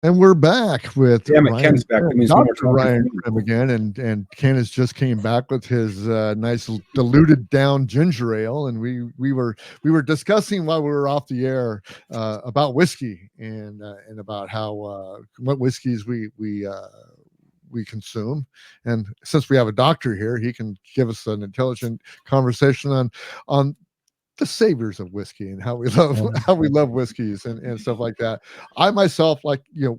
And we're back with Damn it, Ken's back. That means one more Dr. time. Ryan Crim again, and Ken has just came back with his nice diluted down ginger ale, and we were discussing while we were off the air about whiskey and about how what whiskeys we consume. And since we have a doctor here, he can give us an intelligent conversation on the saviors of whiskey and how we love whiskeys and stuff like that. I myself, like, you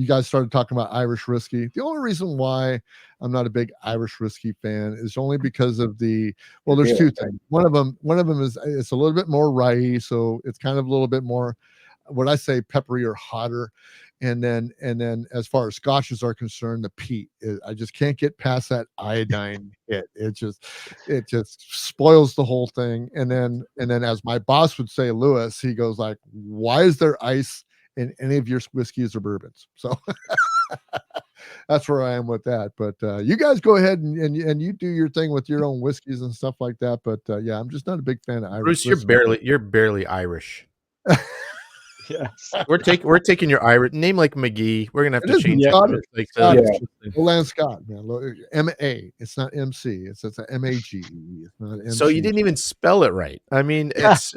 guys started talking about Irish whiskey. The only reason why I'm not a big Irish whiskey fan is only because of there's two things. One of them is it's a little bit more rye, so it's kind of a little bit more, what I say, peppery or hotter. And then as far as scotches are concerned, the peat I just can't get past that iodine hit. It just spoils the whole thing. And then as my boss would say, Lewis, he goes like, why is there ice in any of your whiskeys or bourbons? So that's where I am with that. But you guys go ahead and you do your thing with your own whiskeys and stuff like that. But yeah, I'm just not a big fan of Irish Bruce, whiskey. you're barely Irish. Yes. We're taking your Irish name like McGee. We're gonna have to change it. Lance Scott, man. M-A. It's not M-C. It's a M-A-G-E. It's not M-C. So you didn't even spell it right. I mean, it's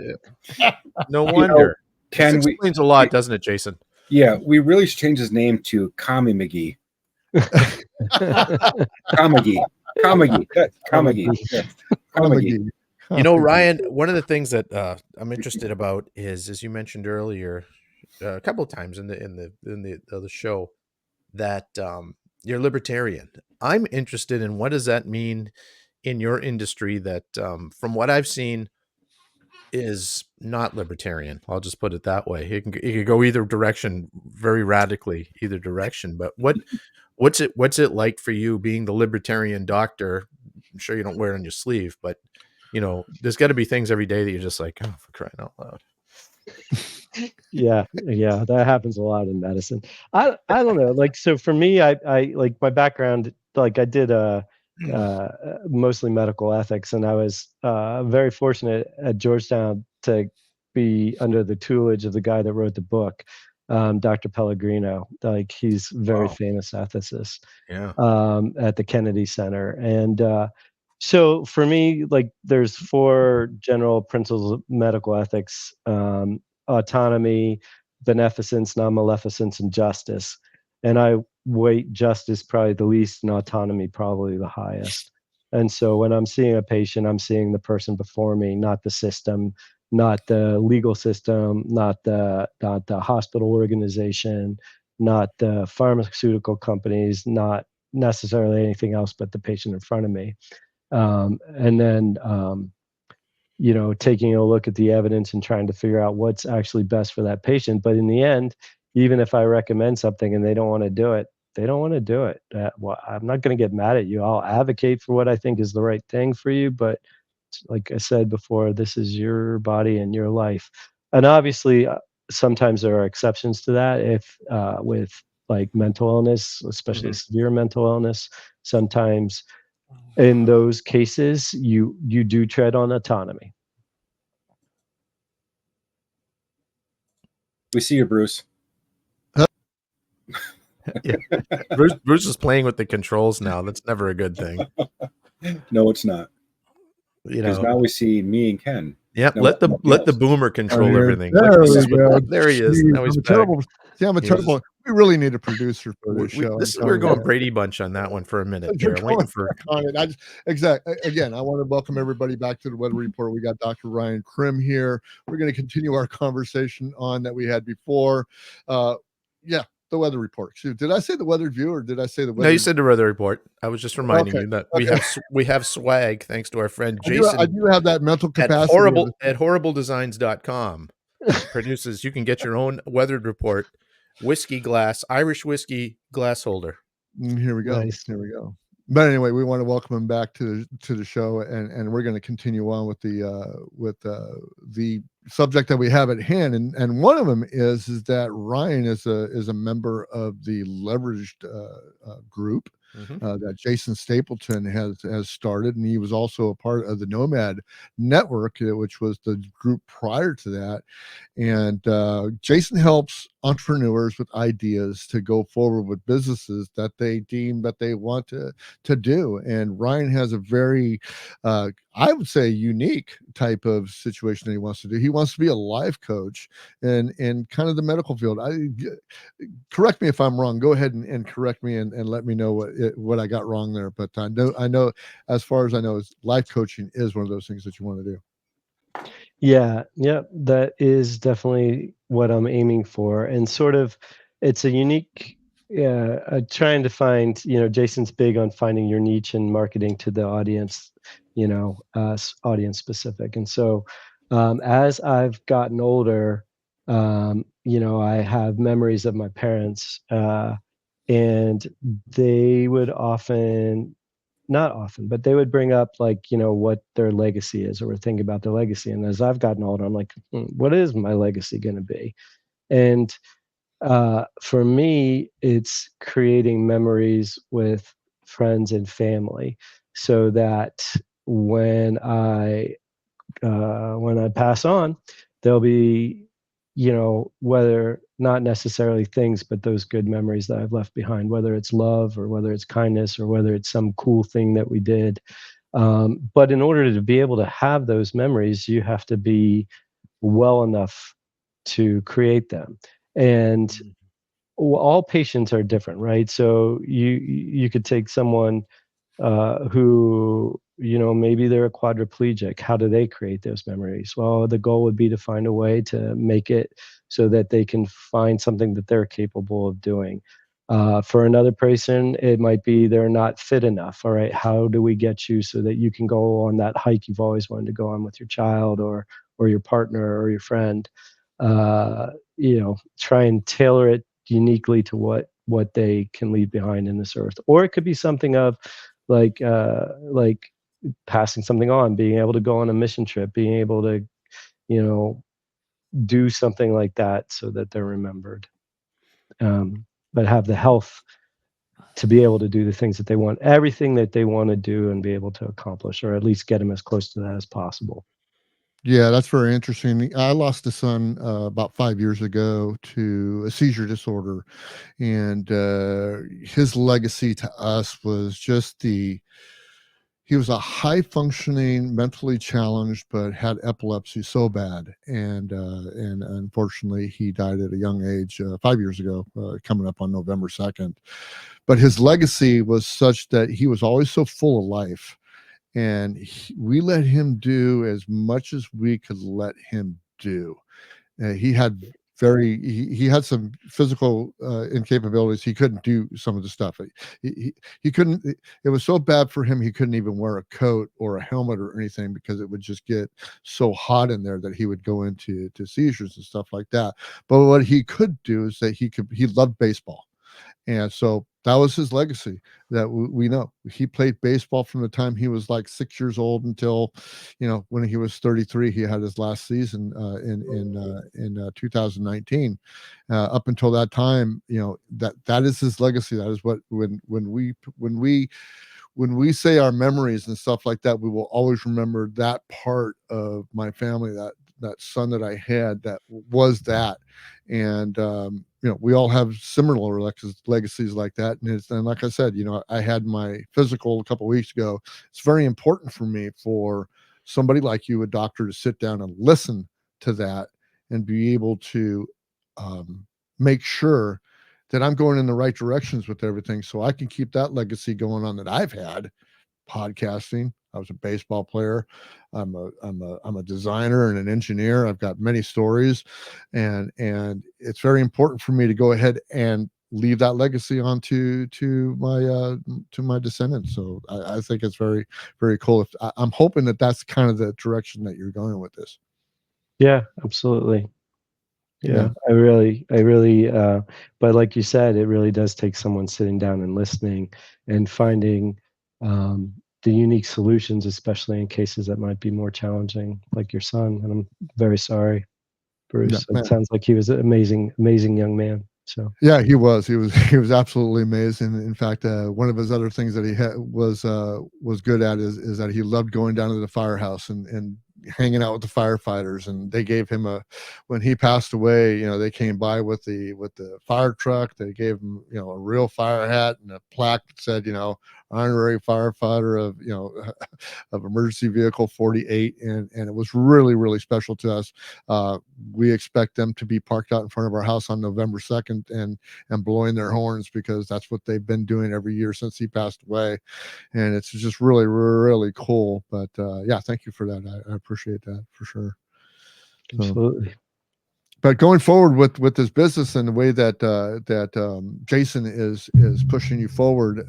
no wonder. This explains a lot, doesn't it, Jason? Yeah, we really should change his name to Kami McGee. Kamagi. You know, Ryan, one of the things that I'm interested about is, as you mentioned earlier, a couple of times in the show, that you're libertarian. I'm interested in, what does that mean in your industry that, from what I've seen, is not libertarian. I'll just put it that way. It can go either direction, very radically, either direction. But what's it like for you being the libertarian doctor? I'm sure you don't wear it on your sleeve, but you know, there's got to be things every day that you're just like, oh, for crying out loud. Yeah, that happens a lot in medicine. I don't know. Like, so for me, I like my background, like I did mostly medical ethics, and I was very fortunate at Georgetown to be under the tutelage of the guy that wrote the book, Dr. Pellegrino. Like, he's very famous ethicist at the Kennedy Center. And so for me, like, there's 4 general principles of medical ethics: autonomy, beneficence, non-maleficence, and justice. And I weight justice probably the least and autonomy probably the highest. And so when I'm seeing a patient, I'm seeing the person before me, not the system, not the legal system, not the hospital organization, not the pharmaceutical companies, not necessarily anything else but the patient in front of me. And then, you know, taking a look at the evidence and trying to figure out what's actually best for that patient. But in the end, even if I recommend something and they don't want to do it, they don't want to do it. Well, I'm not going to get mad at you. I'll advocate for what I think is the right thing for you. But like I said before, this is your body and your life. And obviously, sometimes there are exceptions to that. If with like mental illness, especially severe mental illness, sometimes in those cases, you do tread on autonomy. We see you, Bruce. Yeah. Bruce is playing with the controls now. That's never a good thing. No, it's not. You Because know, now we see me and Ken. yeah. No, let the boomer control everything. There we go. There he is. Now he's back. I'm a terrible. We really need a producer for this show. We're going Brady Bunch on that one for a minute. There. I'm waiting for it. Again, I want to welcome everybody back to the Weather Report. We got Dr. Ryan Crim here. We're going to continue our conversation on that we had before. The Weather Report. Did I say the Weather Review or did I say the Weather? No, you said the Weather Report. I was just reminding you that we have swag thanks to our friend Jason. I do have that mental capacity. At horribledesigns.com produces. You can get your own Weather Report whiskey glass, Irish whiskey glass holder. Here we go. Nice. Here we go. But anyway, we want to welcome him back to the show, and we're going to continue on with the subject that we have at hand, and one of them is that Ryan is a member of the Leveraged group that Jason Stapleton has started, and he was also a part of the Nomad Network, which was the group prior to that. And Jason helps entrepreneurs with ideas to go forward with businesses that they deem that they want to do. And Ryan has a very I would say unique type of situation that he wants to do. He wants to be a life coach and in kind of the medical field. Correct me if I'm wrong. Go ahead and correct me and let me know what I got wrong there. But I know as far as I know, is life coaching is one of those things that you want to do. Yeah, yeah, that is definitely what I'm aiming for. And sort of, it's a unique, yeah, trying to find, Jason's big on finding your niche and marketing to the audience, audience specific. And so, as I've gotten older, I have memories of my parents, and they would often, not often, but they would bring up like, what their legacy is, or think about their legacy. And as I've gotten older, I'm like, what is my legacy going to be? And for me, it's creating memories with friends and family, so that when I pass on, there'll be, whether not necessarily things, but those good memories that I've left behind, whether it's love or whether it's kindness or whether it's some cool thing that we did. But in order to be able to have those memories, you have to be well enough to create them. And all patients are different, right? So you could take someone who, maybe they're a quadriplegic. How do they create those memories? Well, the goal would be to find a way to make it so that they can find something that they're capable of doing. For another person, it might be they're not fit enough. All right, how do we get you so that you can go on that hike you've always wanted to go on with your child or your partner or your friend? Try and tailor it uniquely to what they can leave behind in this earth. Or it could be something of like passing something on, being able to go on a mission trip, being able to, do something like that so that they're remembered, but have the health to be able to do the things that they want, everything that they want to do and be able to accomplish, or at least get them as close to that as possible. Yeah, that's very interesting. I lost a son about 5 years ago to a seizure disorder, and his legacy to us was just he was a high functioning, mentally challenged, but had epilepsy so bad, and unfortunately he died at a young age 5 years ago, coming up on November 2nd. But his legacy was such that he was always so full of life, and we let him do as much as we could let him do. He had he had some physical incapabilities. He couldn't do some of the stuff. He couldn't. It was so bad for him. He couldn't even wear a coat or a helmet or anything because it would just get so hot in there that he would go into seizures and stuff like that. But what he could do is that he loved baseball. And so that was his legacy that we know. He played baseball from the time he was like 6 years old until, when he was 33, he had his last season in 2019. Up until that time, that is his legacy. That is what when we say our memories and stuff like that, we will always remember that part of my family, that son that I had that was that. And we all have similar legacies like that. And like I said, I had my physical a couple of weeks ago. It's very important for me for somebody like you, a doctor, to sit down and listen to that and be able to make sure that I'm going in the right directions with everything, so I can keep that legacy going on that I've had. Podcasting. I was a baseball player. I'm a designer and an engineer. I've got many stories, and it's very important for me to go ahead and leave that legacy on to my descendants. So I think it's very, very cool. I'm hoping that that's kind of the direction that you're going with this. Yeah, absolutely. Yeah. Yeah, I really, but like you said, it really does take someone sitting down and listening and finding the unique solutions, especially in cases that might be more challenging, like your son. And I'm very sorry, Bruce. Yeah, It sounds like he was an amazing, amazing young man. So yeah, he was. He was absolutely amazing. In fact, one of his other things that he was good at is that he loved going down to the firehouse and hanging out with the firefighters, and they gave him when he passed away, they came by with the fire truck. They gave him, a real fire hat and a plaque that said, honorary firefighter of, of emergency vehicle 48. And it was really, really special to us. We expect them to be parked out in front of our house on November 2nd and blowing their horns, because that's what they've been doing every year since he passed away. And it's just really, really cool. But yeah, thank you for that. I appreciate that for sure. Absolutely. But going forward with this business and the way that Jason is pushing you forward,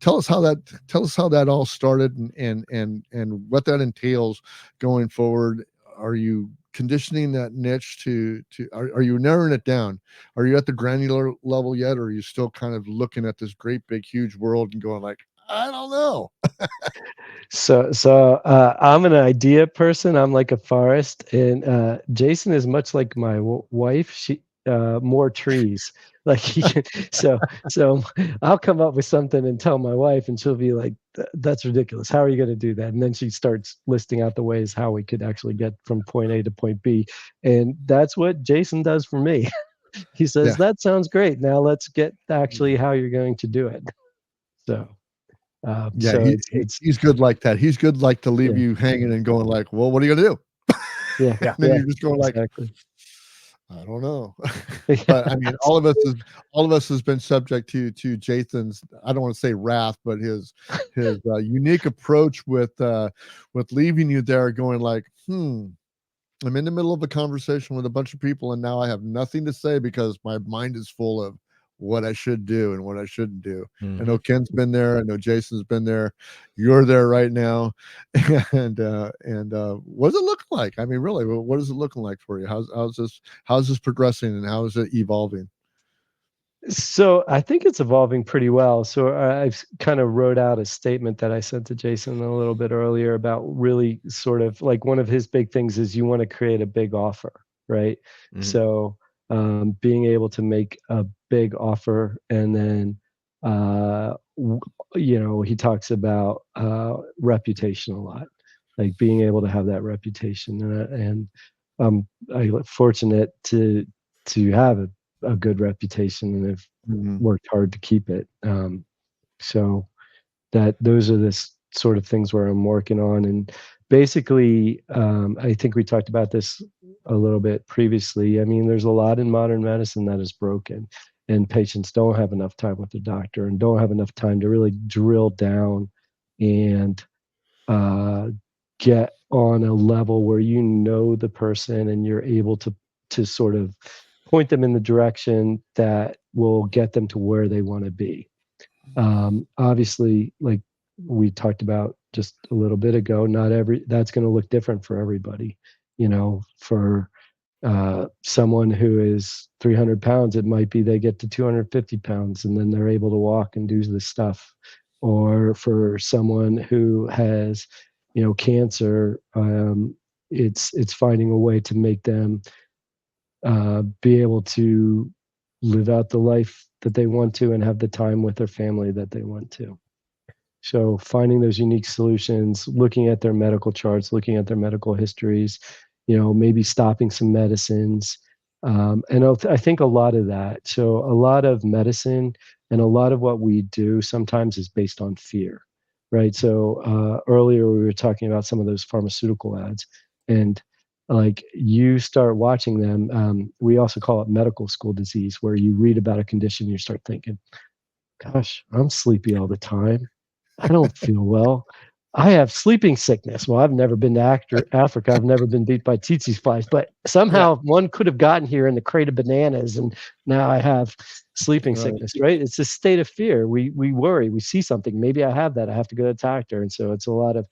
tell us how that all started, and what that entails going forward. Are you conditioning that niche are you narrowing it down? Are you at the granular level yet, or are you still kind of looking at this great big huge world and going like, I don't know? So I'm an idea person. I'm like a forest, and Jason is much like my wife. She more trees. Like so I'll come up with something and tell my wife, and she'll be like, "That's ridiculous. How are you going to do that?" And then she starts listing out the ways how we could actually get from point A to point B, and that's what Jason does for me. He says, Yeah. "That sounds great. Now let's get actually how you're going to do it." So. Yeah, So it's he's good like that. He's good like to leave yeah, you hanging and going like, well, what are you gonna do? yeah, And then yeah, you're just going like, exactly. I don't know. Yeah, But I mean, all of us has been subject to Jason's, I don't want to say wrath, but his unique approach with leaving you there going like, I'm in the middle of a conversation with a bunch of people, and now I have nothing to say because my mind is full of what I should do and what I shouldn't do. I know Ken's been there. I know Jason's been there. You're there right now. And what does it look like? I mean, really, what is it looking like for you? How's this progressing, and how is it evolving? So I think it's evolving pretty well. So I've kind of wrote out a statement that I sent to Jason a little bit earlier about really sort of like one of his big things is you want to create a big offer, right? So being able to make a big offer, and then he talks about reputation a lot, like being able to have that reputation, and I'm fortunate to have a good reputation, and have worked hard to keep it. So those are the sort of things where I'm working on. And basically, I think we talked about this a little bit previously. I mean, there's a lot in modern medicine that is broken, and patients don't have enough time with the doctor and don't have enough time to really drill down and get on a level where you know the person and you're able to sort of point them in the direction that will get them to where they want to be. Obviously, like we talked about just a little bit ago, not that's going to look different for everybody. For someone who is 300 pounds, it might be they get to 250 pounds and then they're able to walk and do this stuff. Or for someone who has, cancer, it's finding a way to make them be able to live out the life that they want to and have the time with their family that they want to. So finding those unique solutions, looking at their medical charts, looking at their medical histories, maybe stopping some medicines. And I think a lot of that. So a lot of medicine and a lot of what we do sometimes is based on fear, right? So earlier we were talking about some of those pharmaceutical ads, and like you start watching them. We also call it medical school disease, where you read about a condition, you start thinking, gosh, I'm sleepy all the time. I don't feel well. I have sleeping sickness. Well, I've never been to Africa. I've never been beat by tsetse flies, but somehow one could have gotten here in the crate of bananas, and now I have sleeping sickness, right? It's a state of fear. We worry. We see something. Maybe I have that. I have to go to the doctor. And so it's a lot of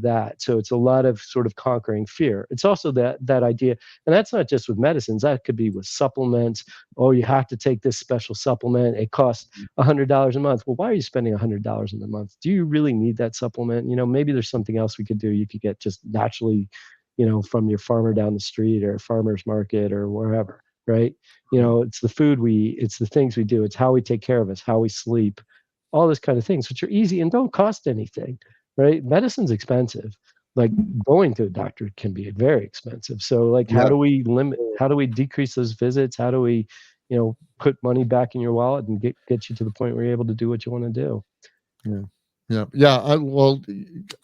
that. So it's a lot of sort of conquering fear. It's also that idea, and that's not just with medicines. That could be with supplements. Oh, you have to take this special supplement. It costs $100 a month. Well, why are you spending $100 in a month? Do you really need that supplement? Maybe there's something else we could do. You could get just naturally, from your farmer down the street or farmer's market or wherever, right? It's the food it's the things we do. It's how we take care of us, how we sleep, all this kind of things, which are easy and don't cost anything. Right? Medicine's expensive. like going to a doctor can be very expensive. So like, how Yeah. do we limit, how do we decrease those visits? How do we, put money back in your wallet and get you to the point where you're able to do what you want to do? Yeah. Yeah. Yeah.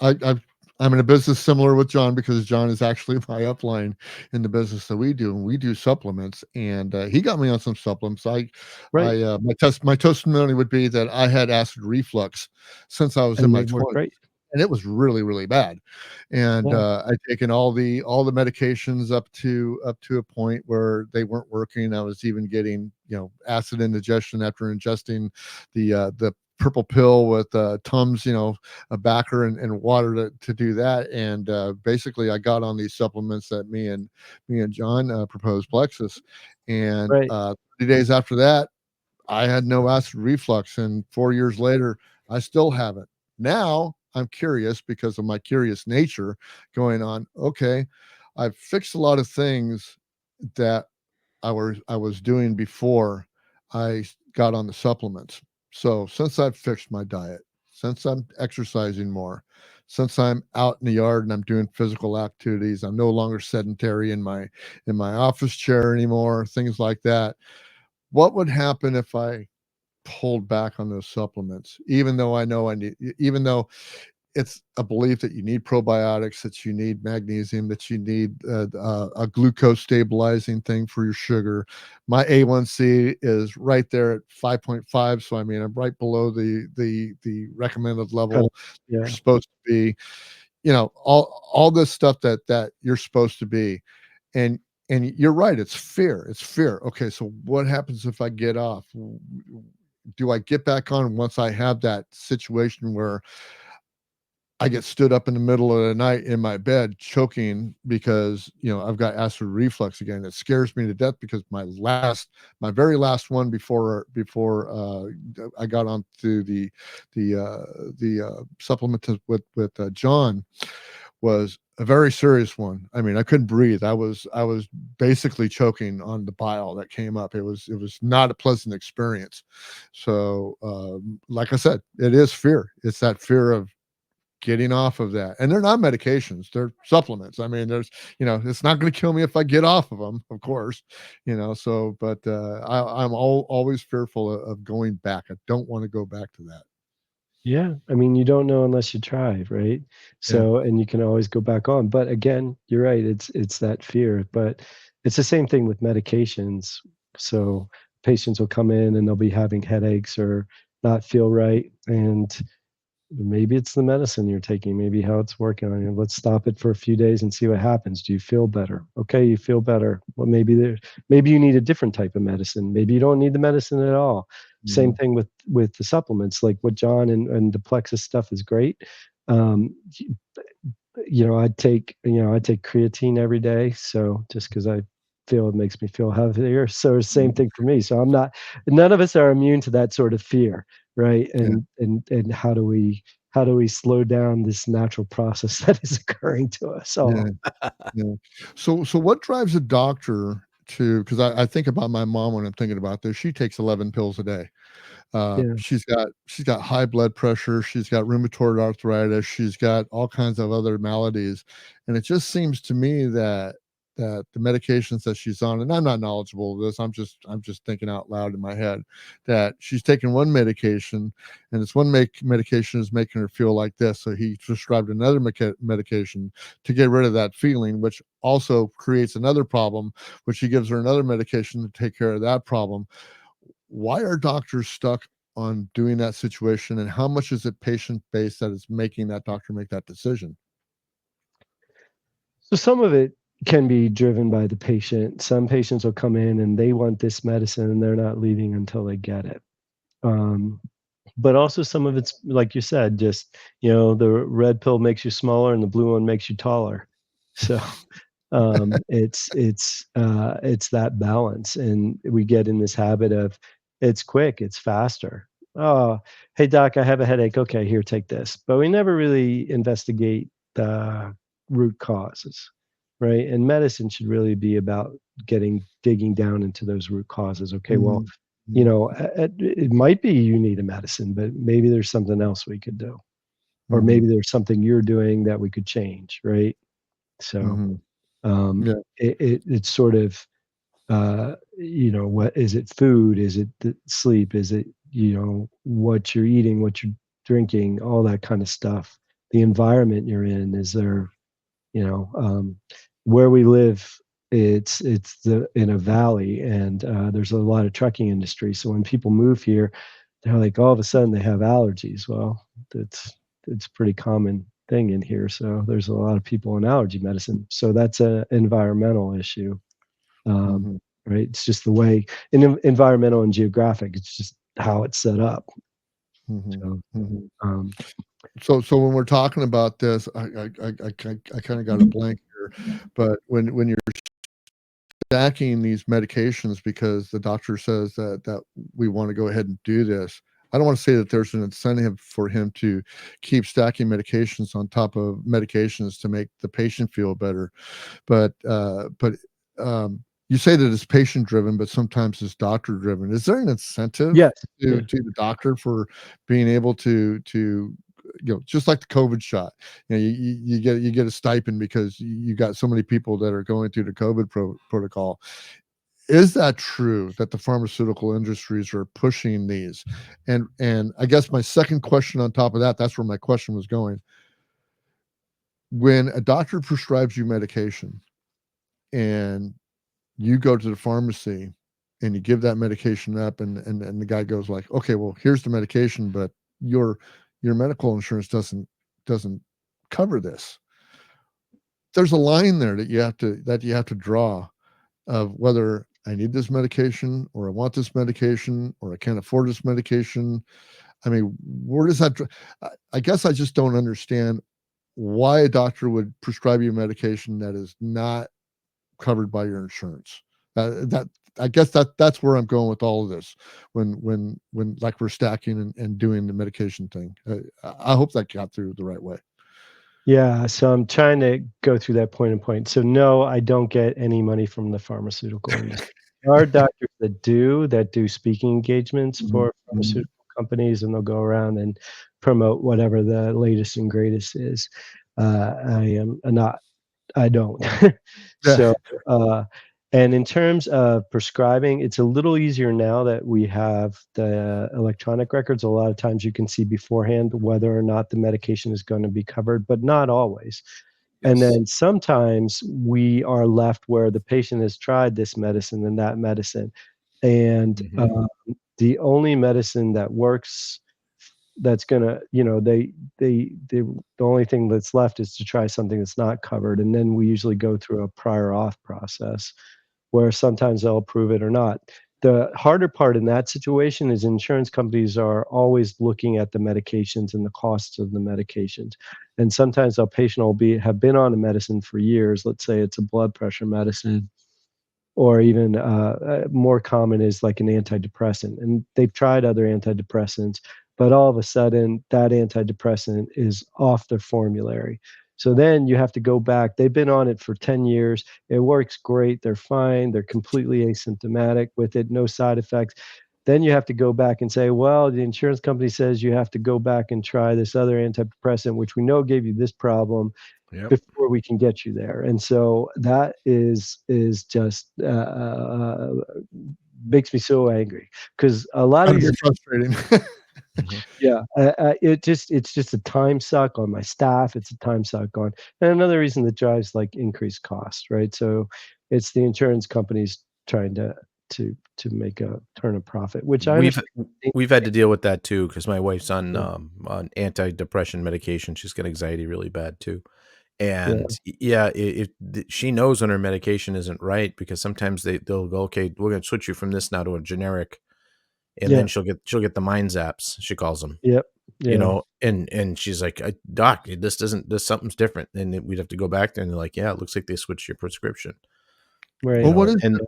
I I'm in a business similar with John, because John is actually my upline in the business that we do, and we do supplements. And he got me on some supplements. Right. My testimony would be that I had acid reflux since I was in And my they work 20s, great. and it was really, really bad. And Yeah. I'd taken all the medications up to a point where they weren't working. I was even getting, acid indigestion after ingesting the purple pill with Tums, a backer and water to do that. And basically I got on these supplements that me and John proposed, Plexus. And Right. 30 days after that, I had no acid reflux, and 4 years later, I still haven't. Now I'm curious, because of my curious nature, going on. Okay, I've fixed a lot of things that I was doing before I got on the supplements. So since I've fixed my diet, since I'm exercising more, since I'm out in the yard and I'm doing physical activities, I'm no longer sedentary in my office chair anymore, things like that. What would happen if I pulled back on those supplements, even though I know even though it's a belief that you need probiotics, that you need magnesium, that you need a glucose stabilizing thing for your sugar. My A1C is right there at 5.5, so I mean I'm right below the recommended Kind of, level you're yeah. supposed to be. All this stuff that you're supposed to be. And and you're right, it's fear. Okay, so what happens if I get off? Do I get back on once I have that situation where I get stood up in the middle of the night in my bed choking because I've got acid reflux again? It scares me to death, because my very last one before I got onto the supplement with John, was a very serious one. I mean, I couldn't breathe. I was basically choking on the bile that came up. It was not a pleasant experience. So, like I said, it is fear. It's that fear of getting off of that. And they're not medications, they're supplements. I mean, it's not going to kill me if I get off of them, of course. So, but I'm always fearful of going back. I don't want to go back to that. Yeah, I mean, you don't know unless you try, right? Yeah. So, and you can always go back on. But again, you're right. It's that fear. But it's the same thing with medications. So patients will come in and they'll be having headaches or not feel right, and maybe it's the medicine you're taking, maybe how it's working on you. Let's stop it for a few days and see what happens. Do you feel better? Okay, you feel better. Well, maybe you need a different type of medicine. Maybe you don't need the medicine at all. Same Mhm. thing with the supplements, like what John and the Plexus stuff is great. Um, I take creatine every day, so just because I feel it makes me feel healthier. So it's the same thing for me. So none of us are immune to that sort of fear, right? Yeah. And how do we slow down this natural process that is occurring to us Yeah. all? Yeah. So what drives a doctor to? Because I think about my mom when I'm thinking about this. She takes 11 pills a day. Yeah. She's got high blood pressure, she's got rheumatoid arthritis, she's got all kinds of other maladies. And it just seems to me that the medications that she's on, and I'm not knowledgeable of this, I'm just thinking out loud in my head, that she's taking one medication, and this one medication is making her feel like this, so he prescribed another medication to get rid of that feeling, which also creates another problem, which he gives her another medication to take care of that problem. Why are doctors stuck on doing that situation, and how much is it patient based that is making that doctor make that decision? So some of it can be driven by the patient. Some patients will come in and they want this medicine and they're not leaving until they get it. Um, but also some of it's like you said, just the red pill makes you smaller and the blue one makes you taller. So it's that balance, and we get in this habit of it's quick, it's faster. Oh, hey doc, I have a headache. Okay, here, take this. But we never really investigate the root causes, right? And medicine should really be about digging down into those root causes. Okay, well, Mhm. Mhm. it might be you need a medicine, but maybe there's something else we could do. or Mhm. maybe there's something you're doing that we could change, right? So Mhm. um, Yeah. it's sort of what is it? Food? Is it sleep? Is it what you're eating, what you're drinking, all that kind of stuff? The environment you're in. Is there where we live? It's in a valley, and there's a lot of trucking industry. So when people move here, they're like all of a sudden they have allergies. Well, it's a pretty common thing in here. So there's a lot of people on allergy medicine. So that's an environmental issue, um, Mhm. right? It's just the way environmental and geographic. It's just how it's set up. Mhm. So, Mhm. um, So when we're talking about this, I kind of got a blank here, but when you're stacking these medications because the doctor says that we want to go ahead and do this. I don't want to say that there's an incentive for him to keep stacking medications on top of medications to make the patient feel better, but you say that it's patient driven, but sometimes it's doctor driven. Is there an incentive yes, yeah, to the doctor for being able to just like the COVID shot, you get a stipend because you got so many people that are going through the COVID protocol. Is that true that the pharmaceutical industries are pushing these? And I guess my second question on top of that, that's where my question was going. When a doctor prescribes you medication and you go to the pharmacy and you give that medication up and the guy goes like, okay, well, here's the medication, but your your medical insurance doesn't cover this. There's a line there that you have to draw of whether I need this medication or I want this medication or I can't afford this medication. I mean, where does that I guess I just don't understand why a doctor would prescribe you medication that is not covered by your insurance. That I guess that's where I'm going with all of this. When like we're stacking and doing the medication thing. I hope that got through the right way. yeah. So I'm trying to go through that point and point. So no, I don't get any money from the pharmaceutical industry. There are doctors that do speaking engagements Mhm, for mhm. pharmaceutical companies, and they'll go around and promote whatever the latest and greatest is. I am not I don't. Yeah. So, uh, and in terms of prescribing, it's a little easier now that we have the electronic records. A lot of times you can see beforehand whether or not the medication is going to be covered, but not always. And Yes. then sometimes we are left where the patient has tried this medicine and that medicine, and Mhm. the only medicine that works that's gonna, the only thing that's left is to try something that's not covered, and then we usually go through a prior auth process where sometimes they'll approve it or not. The harder part in that situation is insurance companies are always looking at the medications and the costs of the medications. And sometimes a patient will have been on a medicine for years. Let's say it's a blood pressure medicine, or even more common is like an antidepressant. And they've tried other antidepressants, but all of a sudden that antidepressant is off their formulary. So then you have to go back. They've been on it for 10 years. It works great. They're fine. They're completely asymptomatic with it, no side effects. Then you have to go back and say, well, the insurance company says you have to go back and try this other antidepressant, which we know gave you this problem Yep. before we can get you there. And so that is just makes me so angry because a lot of Gotta these, be frustrating. Mhm. yeah, it's just a time suck on my staff. It's a time suck on, and another reason that drives like increased cost, right? So it's the insurance companies trying to make a turn a profit, which I We've understand. we've had to deal with that too because my wife's Yeah, on antidepressant medication. She's got anxiety really bad too. yeah, And yeah, she knows when her medication isn't right because sometimes they'll go, okay, we're going to switch you from this now to a generic, and then yeah, she'll get the mind zaps, she calls them, yep, yeah, and she's like, doc, this something's different, and then we'd have to go back there, and they're like, yeah, it looks like they switched your prescription, right. and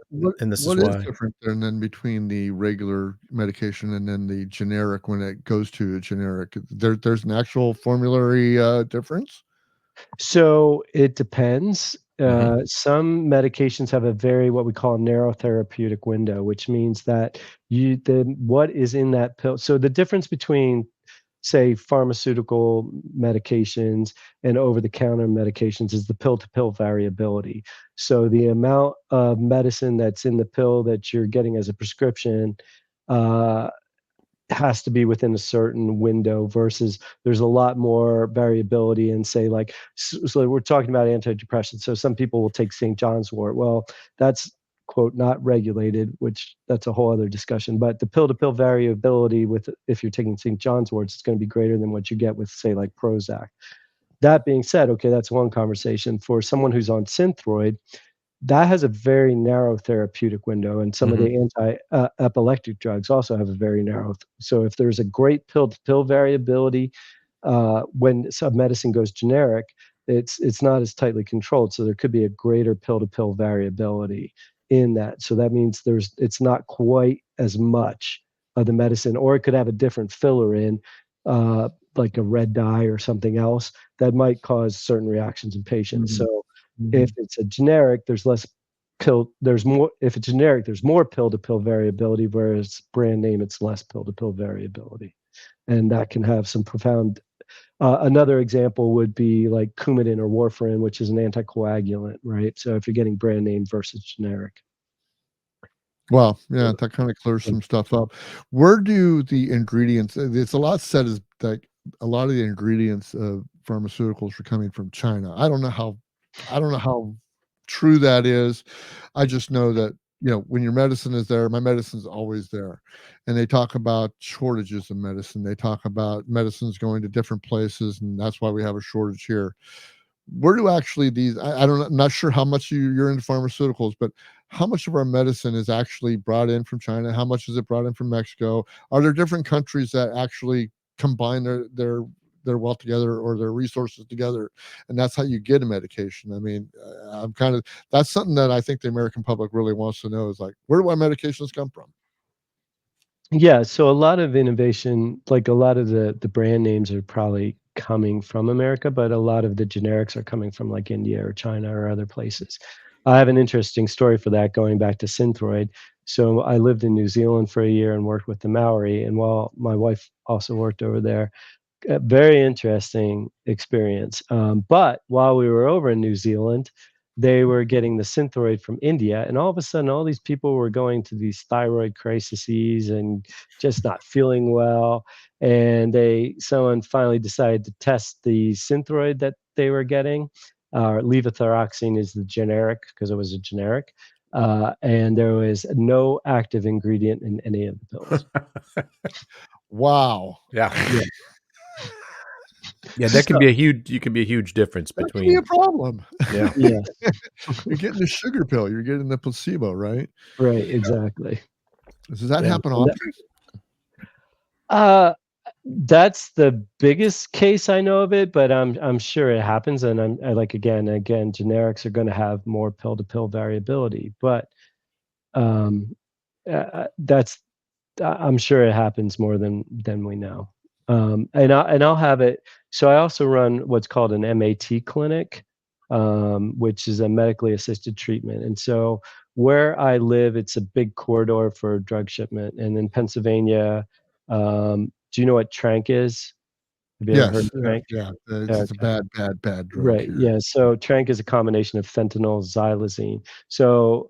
this is What is why. different than between the regular medication and then the generic when it goes to a generic? There's an actual formulary difference? So it depends. Hmm. Some medications have a very what we call narrow therapeutic window, which means that what is in that pill. So the difference between say pharmaceutical medications and over-the-counter medications is the pill-to-pill variability. So the amount of medicine that's in the pill that you're getting as a prescription has to be within a certain window versus there's a lot more variability in, say, like, so we're talking about antidepressants. So some people will take St. John's wort. Well, that's quote not regulated, which that's a whole other discussion. But the pill-to-pill variability with if you're taking St. John's wort, it's going to be greater than what you get with, say, like Prozac. That being said, okay, that's one conversation. For someone who's on Synthroid, that has a very narrow therapeutic window, and some of the anti-epileptic drugs also have a very narrow. So if there's a great pill-to-pill variability, when some medicine goes generic, it's not as tightly controlled. So there could be a greater pill-to-pill variability in that. So that means it's not quite as much of the medicine, or it could have a different filler in, like a red dye or something else that might cause certain reactions in patients. So if it's a generic, there's less pill. There's more. If it's generic, there's more pill-to-pill variability, whereas brand name, it's less pill-to-pill variability, and that can have some profound. Another example would be like Coumadin or warfarin, which is an anticoagulant, right? So if you're getting brand name versus generic. Well, yeah, that kind of clears some stuff up. Where do the ingredients? It's a lot said is like a lot of the ingredients of pharmaceuticals are coming from China. I don't know how true that is. I just know that when your medicine is there, my medicine's always there, and they talk about shortages of medicine. They talk about medicines going to different places, and that's why we have a shortage here. Where do actually these? I'm not sure how much you're into pharmaceuticals, but how much of our medicine is actually brought in from China? How much is it brought in from Mexico? Are there different countries that actually combine their wealth together or their resources together, and that's how you get a medication? I mean, that's something that I think the American public really wants to know is like, where do our medications come from? Yeah, so a lot of innovation, like a lot of the brand names are probably coming from America, but a lot of the generics are coming from like India or China or other places. I have an interesting story for that going back to Synthroid. So I lived in New Zealand for a year and worked with the Maori, and while my wife also worked over there, a very interesting experience. But while we were over in New Zealand, they were getting the Synthroid from India, and all of a sudden, all these people were going to these thyroid crises and just not feeling well. And someone finally decided to test the Synthroid that they were getting. Levothyroxine is the generic because it was a generic, and there was no active ingredient in any of the pills. Wow. Yeah. Yeah. Yeah, that can be a huge difference That between. could be a problem. Yeah. Yeah. You're getting the sugar pill. You're getting the placebo, right? Right. Exactly. Does that Yeah. happen And often? that's the biggest case I know of it, but I'm sure it happens. And I like again, generics are going to have more pill-to-pill variability, but that's I'm sure it happens more than we know. And I'll have it. So I also run what's called an MAT clinic, which is a medically assisted treatment. And so where I live, it's a big corridor for drug shipment. And in Pennsylvania, do you know what Trank is? Have you ever heard Yes. of Trank? Yeah. It's a Okay. bad drug Right. here. Yeah. So Trank is a combination of fentanyl, xylazine. So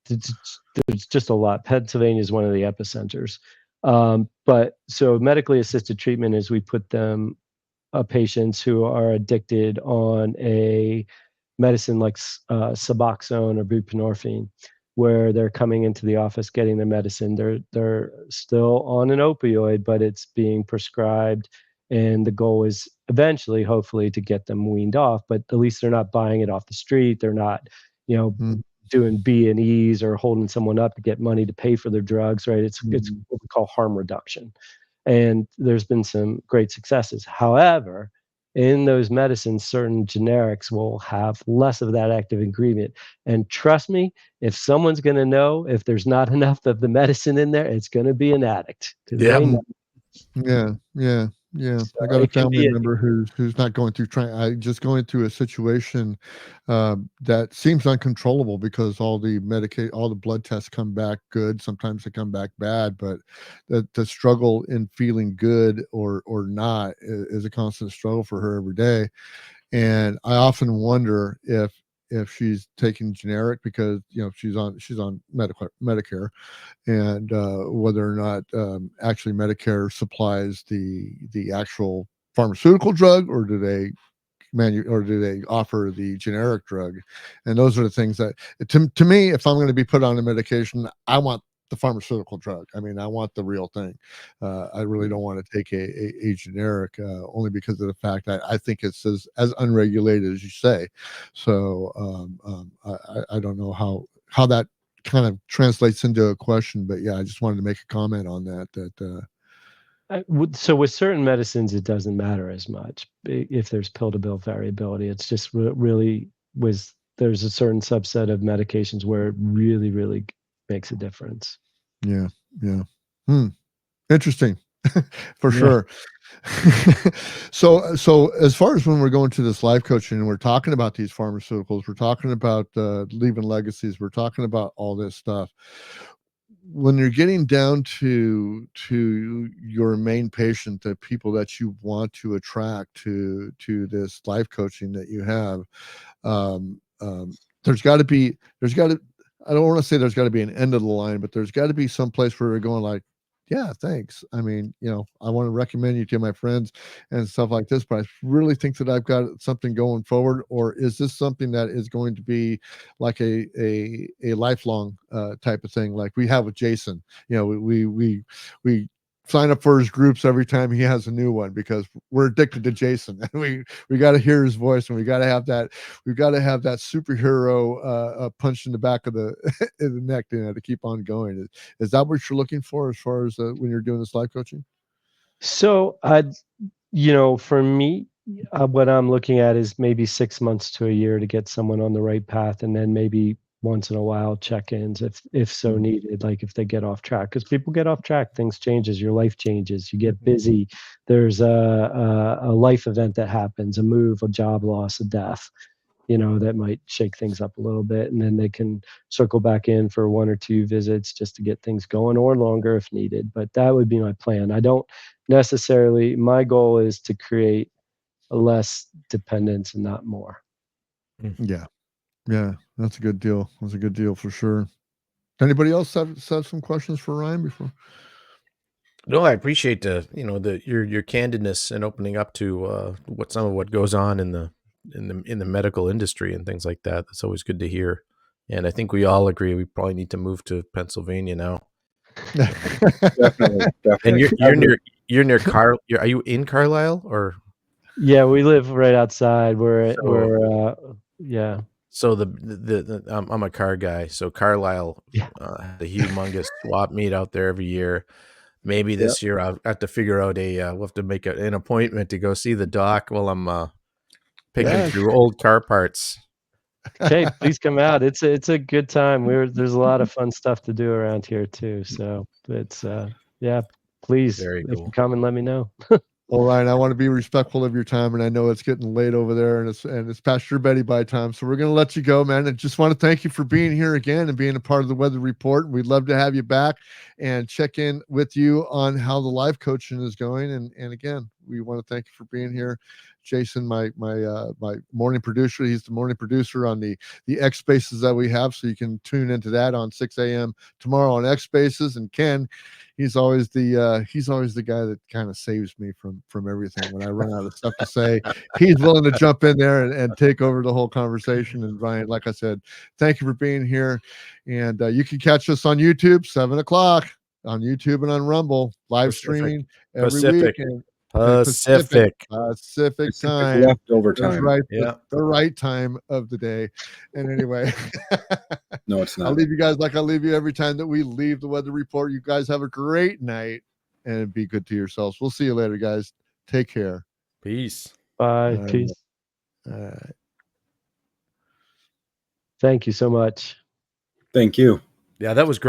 there's just a lot. Pennsylvania is one of the epicenters. But so medically assisted treatment is we put patients who are addicted on a medicine like Suboxone or buprenorphine, where they're coming into the office getting their medicine. They're still on an opioid, but it's being prescribed, and the goal is eventually, hopefully, to get them weaned off. But at least they're not buying it off the street. They're not, Mm. doing B&Es or holding someone up to get money to pay for their drugs. Right? It's what we call harm reduction, and there's been some great successes. However, in those medicines, certain generics will have less of that active ingredient. And trust me, if someone's going to know if there's not enough of the medicine in there, it's going to be an addict because Yeah. they know. Yeah. Yeah, So I got a it can family be member who's not going through just going through a situation that seems uncontrollable because all the blood tests come back good. Sometimes they come back bad, but the struggle in feeling good or not is a constant struggle for her every day. And I often wonder if she's taking generic because she's on Medicare, and whether or not actually Medicare supplies the actual pharmaceutical drug, or do they offer the generic drug. And those are the things that, to me, if I'm going to be put on a medication, I want the pharmaceutical drug. I mean, I want the real thing. I really don't want to take a generic, only because of the fact that I think it's as unregulated as you say. So I don't know how that kind of translates into a question, but yeah, I just wanted to make a comment on that. So with certain medicines, it doesn't matter as much if there's pill to bill variability. It's just really there's a certain subset of medications where it really, really makes a difference. Yeah, yeah. Interesting. For Yeah. sure. So as far as when we're going to this life coaching and we're talking about these pharmaceuticals, we're talking about leaving legacies, we're talking about all this stuff. When you're getting down to your main patient, the people that you want to attract to this life coaching that you have, there's got to be I don't want to say there's got to be an end of the line, but there's got to be some place where they're going like, yeah, thanks. I mean, I want to recommend you to my friends and stuff like this, but I really think that I've got something going forward. Or is this something that is going to be like a lifelong type of thing, like we have with Jason? We sign up for his groups every time he has a new one because we're addicted to Jason, and we got to hear his voice, and we've got to have that superhero punch in the back of the in the neck, to keep on going. Is that what you're looking for as far as when you're doing this life coaching? So for me, what I'm looking at is maybe 6 months to a year to get someone on the right path, and then maybe once in a while check-ins if so needed, like if they get off track, because people get off track, things changes, your life changes, you get busy, there's a life event that happens, a move, a job loss, a death, that might shake things up a little bit, and then they can circle back in for 1 or 2 visits just to get things going, or longer if needed. But that would be my plan. I don't necessarily, my goal is to create less dependence and not more. Yeah, that's a good deal. That's a good deal for sure. Anybody else have some questions for Ryan before? No, I appreciate your candidness and opening up to some of what goes on in the medical industry and things like that. That's always good to hear. And I think we all agree we probably need to move to Pennsylvania now. Definitely. And Definitely. you're near are you in Carlisle or? Yeah, we live right outside. So- Yeah. So I'm a car guy. So Carlisle, Yeah. the humongous swap meet out there every year. Maybe this year I'll have to figure out we'll have to make an appointment to go see the doc while I'm picking Yeah. through old car parts. Okay, please come out. It's a good time. There's a lot of fun stuff to do around here too. So it's yeah, please, Very if you cool. come and let me know. Well, Ryan, I want to be respectful of your time, and I know it's getting late over there, and it's past your Betty by time, so we're going to let you go, man. And just want to thank you for being here again and being a part of the Weather Report. We'd love to have you back and check in with you on how the life coaching is going. And again, we want to thank you for being here. Jason, my morning producer, he's the morning producer on the X Spaces that we have, so you can tune into that on 6 a.m. tomorrow on X Spaces. And Ken, he's always the guy that kind of saves me from everything when I run out of stuff to say. He's willing to jump in there and take over the whole conversation. And Ryan, like I said, thank you for being here. And you can catch us on YouTube 7 o'clock on YouTube and on Rumble, live Pacific. streaming every Pacific. week. And Pacific. Pacific time. Leftover That's time. right. Yeah. The right time of the day. And anyway, No, it's I'll not. leave you guys like I leave you every time that we leave the Weather Report. You guys have a great night and be good to yourselves. We'll see you later, guys. Take care. Peace. Bye. Peace. Thank you so much. Thank you. Yeah, that was great.